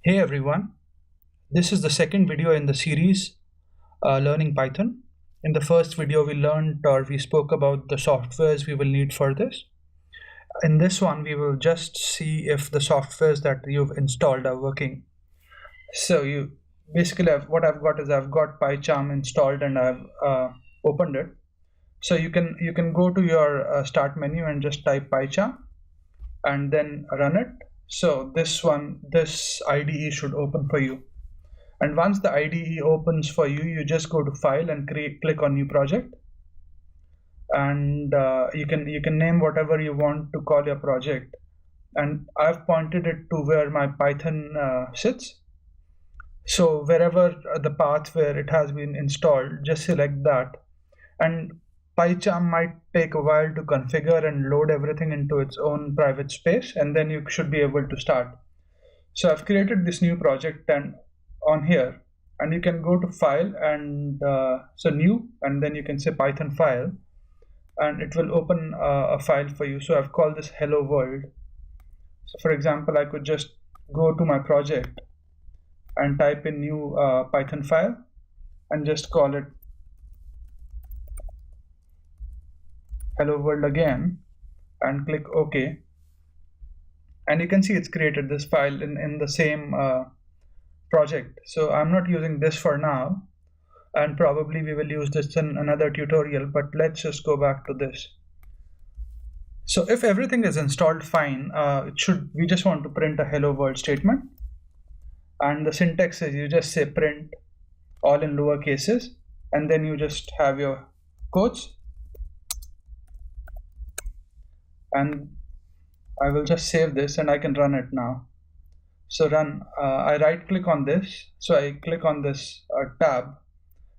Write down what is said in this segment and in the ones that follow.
Hey everyone, this is the second video in the series Learning Python. In the first video we spoke about the softwares we will need for this. In this one we will just see if the softwares that you've installed are working. So you basically what I've got is I've got pycharm installed and I've opened it. So you can go to your start menu and just type pycharm and then run it. So this IDE should open for you. And once the IDE opens for you, you just go to File and click on New Project, and you can name whatever you want to call your project. And I've pointed it to where my Python sits. So wherever the path where it has been installed, just select that. And PyCharm might take a while to configure and load everything into its own private space, and then you should be able to start. So I've created this new project and on here, and you can go to File and so New, and then you can say Python file, and it will open a file for you. So I've called this Hello World. So for example, I could just go to my project and type in new Python file and just call it Hello World again and click OK, and you can see it's created this file in the same project. So I'm not using this for now, and probably we will use this in another tutorial, but let's just go back to this. So if everything is installed fine, we just want to print a hello world statement, and the syntax is you just say print all in lower cases, and then you just have your quotes, and I will just save this and I can run it now. So run, I right click on this, so I click on this tab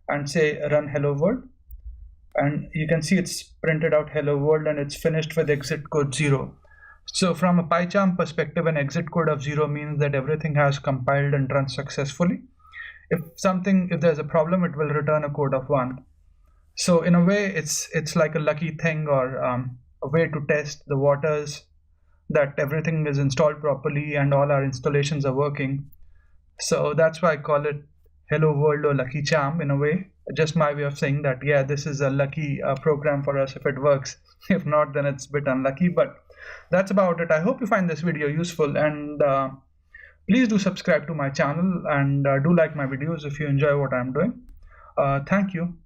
and say run hello world, and you can see it's printed out hello world and it's finished with exit code 0. So from a pycharm perspective, an exit code of 0 means that everything has compiled and run successfully. If there's a problem, it will return a code of 1. So in a way, it's like a lucky thing, or a way to test the waters that everything is installed properly and all our installations are working. So that's why I call it hello world or lucky charm, in a way. Just my way of saying that, yeah, this is a lucky program for us if it works. If not, then it's a bit unlucky. But that's about it. I hope you find this video useful, and please do subscribe to my channel, and do like my videos if you enjoy what I'm doing. Thank you.